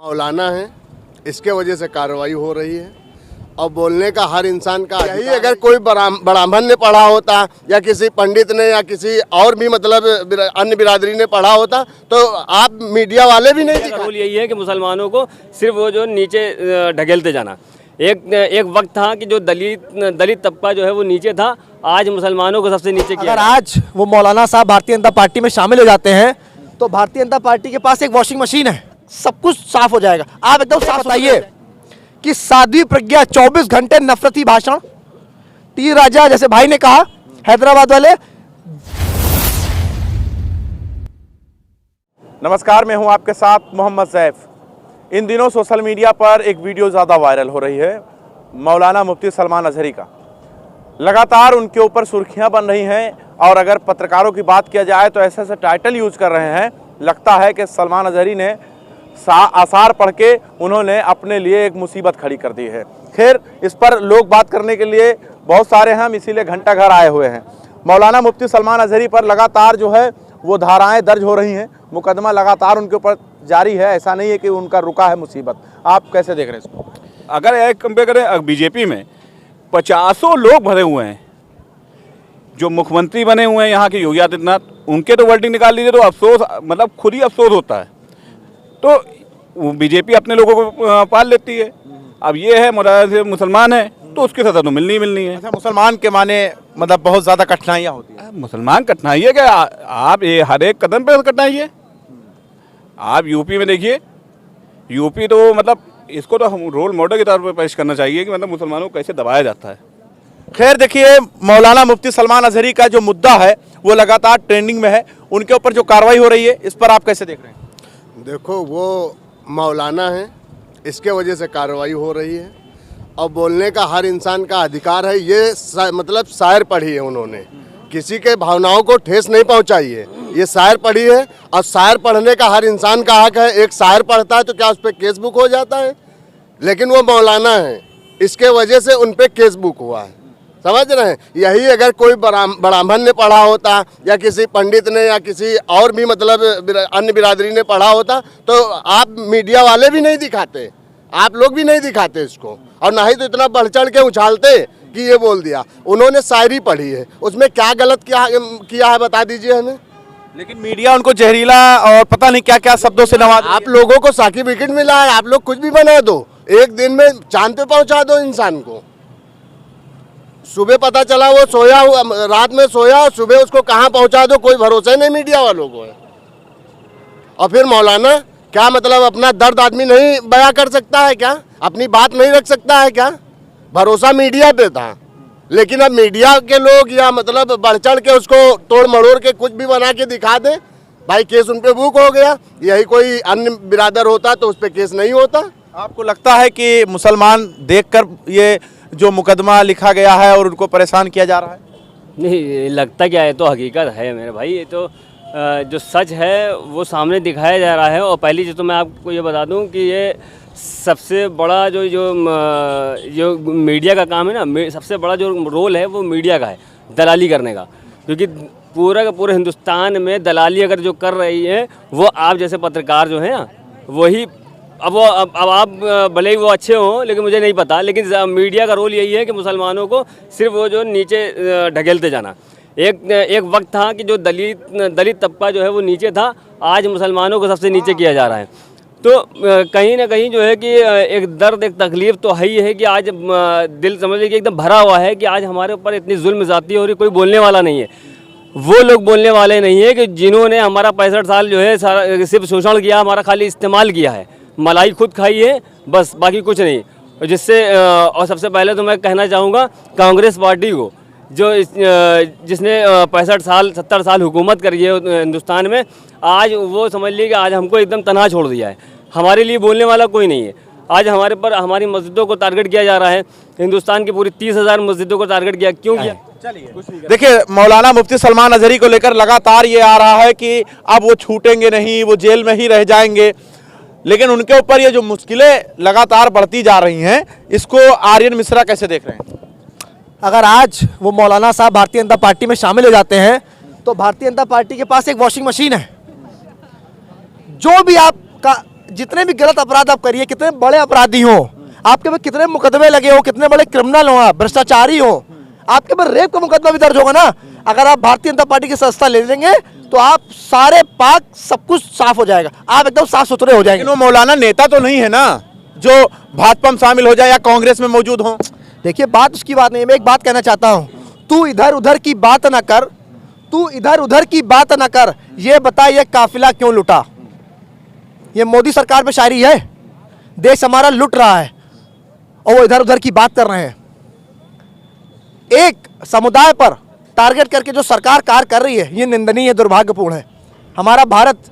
मौलाना है, इसके वजह से कार्रवाई हो रही है। और बोलने का हर इंसान का यही, अगर कोई ब्राह्मण ने पढ़ा होता या किसी पंडित ने या किसी और भी मतलब अन्य बिरादरी ने पढ़ा होता तो आप मीडिया वाले भी नहीं दिखा। रूल यही है कि मुसलमानों को सिर्फ वो जो नीचे ढकेलते जाना। एक वक्त था कि जो दलित तबका जो है वो नीचे था, आज मुसलमानों को सबसे नीचे किया। अगर आज वो मौलाना साहब भारतीय जनता पार्टी में शामिल हो जाते हैं तो भारतीय जनता पार्टी के पास एक वॉशिंग मशीन है, सब कुछ साफ हो जाएगा। आप एकदम साफ बताइए कि साध्वी प्रज्ञा 24 घंटे नफरती भाषण, तीर राजा जैसे भाई ने कहा हैदराबाद वाले। नमस्कार, मैं हूं आपके साथ मोहम्मद सैफ। इन दिनों सोशल मीडिया पर एक वीडियो ज़्यादा वायरल हो रही है मौलाना मुफ्ती सलमान अजहरी का। लगातार उनके ऊपर सुर्खियां बन रही हैं और अगर पत्रकारों की बात किया जाए तो ऐसे ऐसे टाइटल यूज़ कर रहे हैं, लगता है कि सलमान अजहरी ने आसार पढ़ के उन्होंने अपने लिए एक मुसीबत खड़ी कर दी है। खैर, इस पर लोग बात करने के लिए बहुत सारे हैं, हम इसीलिए घंटा घर आए हुए हैं। मौलाना मुफ्ती सलमान अजहरी पर लगातार जो है वो धाराएं दर्ज हो रही हैं, मुकदमा लगातार उनके ऊपर जारी है। ऐसा नहीं है कि उनका रुका है मुसीबत। आप कैसे देख रहे हैं इसको? अगर एक कंपेयर करें बीजेपी में 50 लोग भरे हुए हैं, जो मुख्यमंत्री बने हुए हैं यहाँ के योगी आदित्यनाथ, उनके तो वर्डिंग निकाल लीजिए तो अफसोस, मतलब खुद ही अफसोस होता है। तो बीजेपी अपने लोगों को पाल लेती है। अब ये है मुसलमान है तो उसकी सजा तो मिलनी है। अच्छा, मुसलमान के माने मतलब बहुत ज़्यादा कठिनाइयाँ होती हैं। मुसलमान कठिनाई है क्या? आप ये हर एक कदम पे कठिनाई है। आप यूपी में देखिए, यूपी तो मतलब इसको तो हम रोल मॉडल के तौर पर पेश करना चाहिए कि मतलब मुसलमानों को कैसे दबाया जाता है। खैर देखिए, मौलाना मुफ्ती सलमान अजहरी का जो मुद्दा है वो लगातार ट्रेंडिंग में है। उनके ऊपर जो कार्रवाई हो रही है इस पर आप कैसे देख रहे हैं? देखो, वो मौलाना है, इसके वजह से कार्रवाई हो रही है। और बोलने का हर इंसान का अधिकार है। ये मतलब शायर पढ़ी है उन्होंने, किसी के भावनाओं को ठेस नहीं पहुंचाई है। ये शायर पढ़ी है और शायर पढ़ने का हर इंसान का हक है। एक शायर पढ़ता है तो क्या उस पर केस बुक हो जाता है? लेकिन वो मौलाना है, इसके वजह से उन पर केस बुक हुआ है। समझ रहे हैं? यही अगर कोई ब्राह्मण ने पढ़ा होता या किसी पंडित ने या किसी और भी मतलब अन्य बिरादरी ने पढ़ा होता तो आप मीडिया वाले भी नहीं दिखाते, आप लोग भी नहीं दिखाते इसको, और ना ही तो इतना बढ़ चढ़ के उछालते कि ये बोल दिया। उन्होंने शायरी पढ़ी है, उसमें क्या गलत किया है बता दीजिए हमें। लेकिन मीडिया उनको जहरीला और पता नहीं क्या क्या शब्दों से नवाज। आप लोगों को साकी विकेट मिला है, आप लोग कुछ भी बना दो, एक दिन में चांद पे पहुंचा दो इंसान को। सुबह पता चला वो सोया हुआ, रात में सोया, और सुबह उसको कहाँ पहुंचा दो कोई भरोसा नहीं मीडिया वालों को है। और फिर मौलाना क्या मतलब अपना दर्द आदमी नहीं बयां कर सकता है क्या? अपनी बात नहीं रख सकता है क्या? भरोसा मीडिया पे था, लेकिन अब मीडिया के लोग या मतलब बढ़ चढ़ के उसको तोड़ मड़ोड़ के कुछ भी बना के दिखा दे, भाई केस उन पे बुक हो गया। यही कोई अन्य बिरादर होता तो उस पर केस नहीं होता। आपको लगता है कि मुसलमान देखकर ये जो मुकदमा लिखा गया है और उनको परेशान किया जा रहा है? नहीं लगता क्या है, तो हकीकत है मेरे भाई। ये तो जो सच है वो सामने दिखाया जा रहा है। और पहली चीज़ तो मैं आपको ये बता दूं कि ये सबसे बड़ा जो मीडिया का काम है ना, सबसे बड़ा जो रोल है वो मीडिया का है, दलाली करने का। क्योंकि पूरा का पूरा हिंदुस्तान में दलाली अगर जो कर रही है वो आप जैसे पत्रकार जो है ना, वही अब आप भले ही वो अच्छे हों, लेकिन मुझे नहीं पता, लेकिन मीडिया का रोल यही है कि मुसलमानों को सिर्फ वो जो नीचे ढकेलते जाना। एक वक्त था कि जो दलित तबका जो है वो नीचे था, आज मुसलमानों को सबसे नीचे किया जा रहा है। तो कहीं ना कहीं जो है कि एक दर्द, एक तकलीफ़ तो है ही है कि आज दिल समझ लीजिए एकदम भरा हुआ है कि आज हमारे ऊपर इतनी जुल्म ज़्यादती हो रही, कोई बोलने वाला नहीं है। वो लोग बोलने वाले नहीं है कि जिन्होंने हमारा 65 साल जो है सारा सिर्फ शोषण किया, हमारा खाली इस्तेमाल किया है, मलाई खुद खाई है बस, बाकी कुछ नहीं। जिससे और सबसे पहले तो मैं कहना चाहूँगा कांग्रेस पार्टी को, जो जिसने 65 साल 70 साल हुकूमत करी है हिंदुस्तान में, आज वो समझ लीजिए कि आज हमको एकदम तनहा छोड़ दिया है। हमारे लिए बोलने वाला कोई नहीं है। आज हमारे पर हमारी मस्जिदों को टारगेट किया जा रहा है। हिंदुस्तान की पूरी 30,000 मस्जिदों को टारगेट किया, क्यों किया? देखिए, मौलाना मुफ्ती सलमान अजहरी को लेकर लगातार ये आ रहा है कि अब वो छूटेंगे नहीं, वो जेल में ही रह जाएंगे। लेकिन उनके ऊपर ये जो मुश्किलें लगातार बढ़ती जा रही हैं, इसको आर्यन मिश्रा कैसे देख रहे हैं? अगर आज वो मौलाना साहब भारतीय जनता पार्टी में शामिल हो जाते हैं तो भारतीय जनता पार्टी के पास एक वॉशिंग मशीन है। जो भी आपका जितने भी गलत अपराध आप करिए, कितने बड़े अपराधी हो, आपके पे कितने मुकदमे लगे हो, कितने बड़े क्रिमिनल हो, आप भ्रष्टाचारी हो, आपके पर रेप का मुकदमा भी दर्ज होगा ना, अगर आप भारतीय जनता पार्टी की सदस्यता ले लेंगे तो आप सारे पाक सब कुछ साफ हो जाएगा, आप एकदम साफ सुथरे हो जाएंगे। लेकिन वो मौलाना नेता तो नहीं है ना जो भाजपा में शामिल हो जाए या कांग्रेस में मौजूद हो। देखिए बात उसकी बात नहीं है, मैं एक बात कहना चाहता हूं, तू इधर उधर की बात ना कर, तू इधर उधर की बात ना कर, ये बता ये काफिला क्यों लुटा? ये मोदी सरकार पे शायरी है, देश हमारा लुट रहा है और वो इधर उधर की बात कर रहे हैं। एक समुदाय पर टारगेट करके जो सरकार कार्य कर रही है ये निंदनीय है, दुर्भाग्यपूर्ण है। हमारा भारत,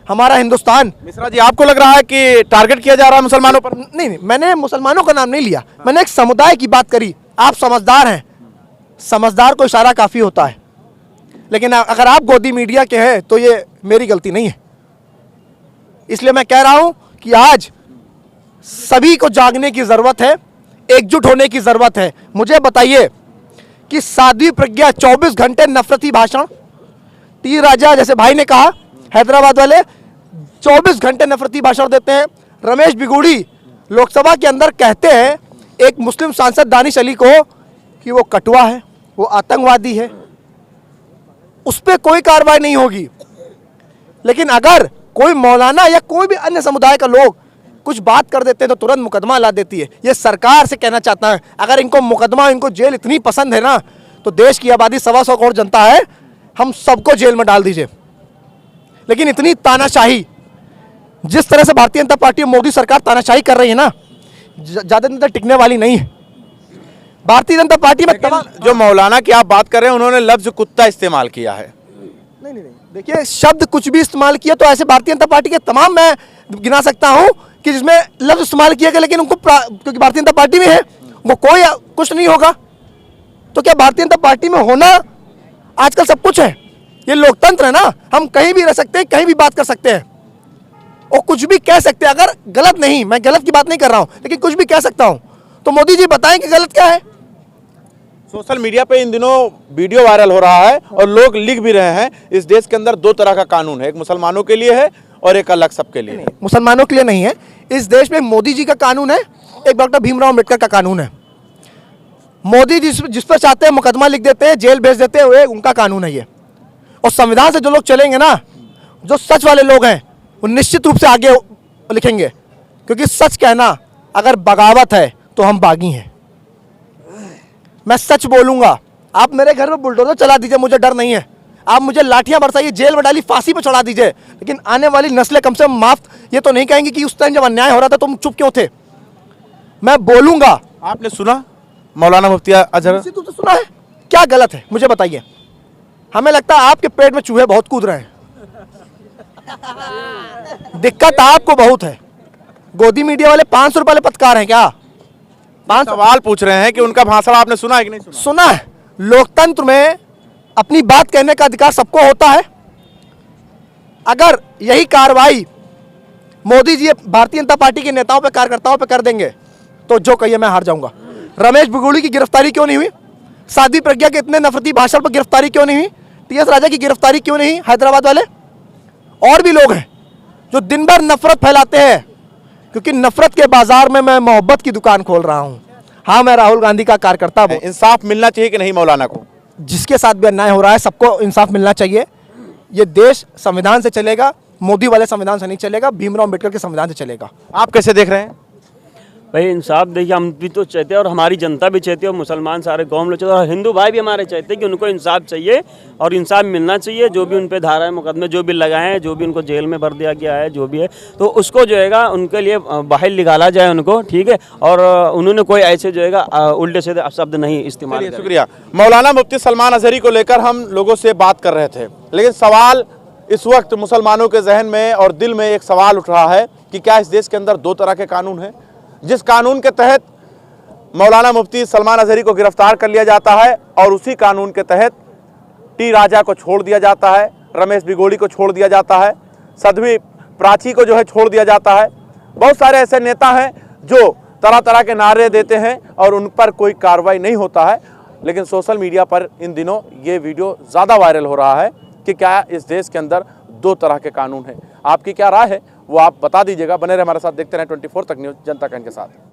हमारा हिंदुस्तान। मिश्रा जी, आपको लग रहा है कि टारगेट किया जा रहा है मुसलमानों पर? नहीं, मैंने मुसलमानों का नाम नहीं लिया, मैंने एक समुदाय की बात करी। आप समझदार हैं, समझदार को इशारा काफ़ी होता है, लेकिन अगर आप गोदी मीडिया के हैं तो ये मेरी गलती नहीं है। इसलिए मैं कह रहा हूं कि आज सभी को जागने की ज़रूरत है, एकजुट होने की ज़रूरत है। मुझे बताइए कि साध्वी प्रज्ञा 24 घंटे नफरती भाषण, टी राजा जैसे भाई ने कहा हैदराबाद वाले 24 घंटे नफरती भाषण देते हैं। रमेश बिगुड़ी लोकसभा के अंदर कहते हैं एक मुस्लिम सांसद दानिश अली को कि वो कटुआ है, वो आतंकवादी है, उस पर कोई कार्रवाई नहीं होगी। लेकिन अगर कोई मौलाना या कोई भी अन्य समुदाय का लोग कुछ बात कर देते हैं तो तुरंत मुकदमा ला देती है। ये सरकार से कहना चाहता है, अगर इनको मुकदमा, इनको जेल इतनी पसंद है ना, तो देश की आबादी 125 करोड़ जनता है, हम सबको जेल में डाल दीजिए। लेकिन इतनी तानाशाही, जिस तरह से भारतीय जनता पार्टी और मोदी सरकार तानाशाही कर रही है ना, ज़्यादा दिन तक टिकने वाली नहीं है। भारतीय जनता पार्टी में जो मौलाना की आप बात कर रहे हैं उन्होंने लफ्ज कुत्ता इस्तेमाल किया है। नहीं, देखिए शब्द कुछ भी इस्तेमाल किया तो ऐसे भारतीय जनता पार्टी के तमाम मैं गिना सकता हूं कि जिसमें लफ्ज इस्तेमाल किया गया, लेकिन उनको क्योंकि भारतीय जनता पार्टी में है वो कोई कुछ नहीं होगा। तो क्या भारतीय जनता पार्टी में होना आजकल सब कुछ है? ये लोकतंत्र है ना, हम कहीं भी रह सकते हैं, कहीं भी बात कर सकते हैं और कुछ भी कह सकते हैं। अगर गलत नहीं, मैं गलत की बात नहीं कर रहा हूं, लेकिन कुछ भी कह सकता हूं, तो मोदी जी बताएं कि गलत क्या है। सोशल मीडिया पे इन दिनों वीडियो वायरल हो रहा है और लोग लिख भी रहे हैं इस देश के अंदर 2 तरह का कानून है, एक मुसलमानों के लिए है और एक अलग सबके लिए है। मुसलमानों के लिए नहीं है, इस देश में मोदी जी का कानून है, एक डॉक्टर भीमराव अम्बेडकर का कानून है। मोदी जी जिस पर चाहते हैं मुकदमा लिख देते हैं, जेल भेज देते हैं, वो उनका कानून है ये। और संविधान से जो लोग चलेंगे ना, जो सच वाले लोग हैं, वो निश्चित रूप से आगे लिखेंगे, क्योंकि सच कहना अगर बगावत है तो हम बागी हैं। मैं सच बोलूंगा, आप मेरे घर में बुलडोजर चला दीजिए, मुझे डर नहीं है। आप मुझे लाठियां बरसाइए, जेल में डाली, फांसी पे चढ़ा दीजिए, लेकिन आने वाली नस्लें कम से कम माफ ये तो नहीं कहेंगी कि उस टाइम जब अन्याय हो रहा था तुम चुप क्यों थे। मैं बोलूंगा। आपने सुना मौलाना मुफ्ती अजहर? तो सुना है, क्या गलत है मुझे बताइए। हमें लगता है आपके पेट में चूहे बहुत कूद रहे हैं, दिक्कत आपको बहुत है। गोदी मीडिया वाले 500 रुपए वाले पत्रकार हैं क्या? 500 सवाल पूछ रहे हैं कि उनका भाषण आपने सुना है कि नहीं सुना? सुना है। लोकतंत्र में अपनी बात कहने का अधिकार सबको होता है। अगर यही कार्रवाई मोदी जी भारतीय जनता पार्टी के नेताओं पे, कार्यकर्ताओं पे कर देंगे तो जो कहिए मैं हार जाऊंगा। रमेश बिगुड़ी की गिरफ्तारी क्यों नहीं हुई? साध्वी प्रज्ञा के इतने नफरती भाषण पर गिरफ्तारी क्यों नहीं हुई? टीएस राजा की गिरफ्तारी क्यों नहीं? हैदराबाद वाले और भी लोग हैं जो दिन भर नफरत फैलाते हैं, क्योंकि नफरत के बाजार में मैं मोहब्बत की दुकान खोल रहा हूं। हाँ, मैं राहुल गांधी का कार्यकर्ता हूं। इंसाफ मिलना चाहिए कि नहीं मौलाना को? जिसके साथ भी अन्याय हो रहा है सबको इंसाफ मिलना चाहिए। ये देश संविधान से चलेगा, मोदी वाले संविधान से नहीं चलेगा, भीमराव अम्बेडकर के संविधान से चलेगा। आप कैसे देख रहे हैं? भाई इंसाफ देखिए, हम भी तो चाहते हैं और हमारी जनता भी चाहती है और मुसलमान सारे गाँव लोग चाहते हैं और हिंदू भाई भी हमारे चाहते हैं कि उनको इंसाफ चाहिए और इंसाफ मिलना चाहिए। जो भी उन पे धारा मुकदमे जो भी लगाए हैं, जो भी उनको जेल में भर दिया गया है, जो भी है, तो उसको जो है उनके लिए बाहर निकाला जाए उनको, ठीक है। और उन्होंने कोई ऐसे जो है उल्टे सीधे शब्द नहीं इस्तेमाल। शुक्रिया। मौलाना मुफ्ती सलमान अजहरी को लेकर हम लोगों से बात कर रहे थे, लेकिन सवाल इस वक्त मुसलमानों के जहन में और दिल में एक सवाल उठ रहा है कि क्या इस देश के अंदर 2 तरह के कानून हैं? जिस कानून के तहत मौलाना मुफ्ती सलमान अजहरी को गिरफ्तार कर लिया जाता है और उसी कानून के तहत टी राजा को छोड़ दिया जाता है, रमेश बिगोड़ी को छोड़ दिया जाता है, साध्वी प्राची को जो है छोड़ दिया जाता है। बहुत सारे ऐसे नेता हैं जो तरह तरह के नारे देते हैं और उन पर कोई कार्रवाई नहीं होता है। लेकिन सोशल मीडिया पर इन दिनों ये वीडियो ज़्यादा वायरल हो रहा है कि क्या इस देश के अंदर 2 तरह के कानून हैं। आपकी क्या राय है वो आप बता दीजिएगा। बने रहे हमारे साथ, देखते रहें 24 तक न्यूज़, जनता का इनके साथ।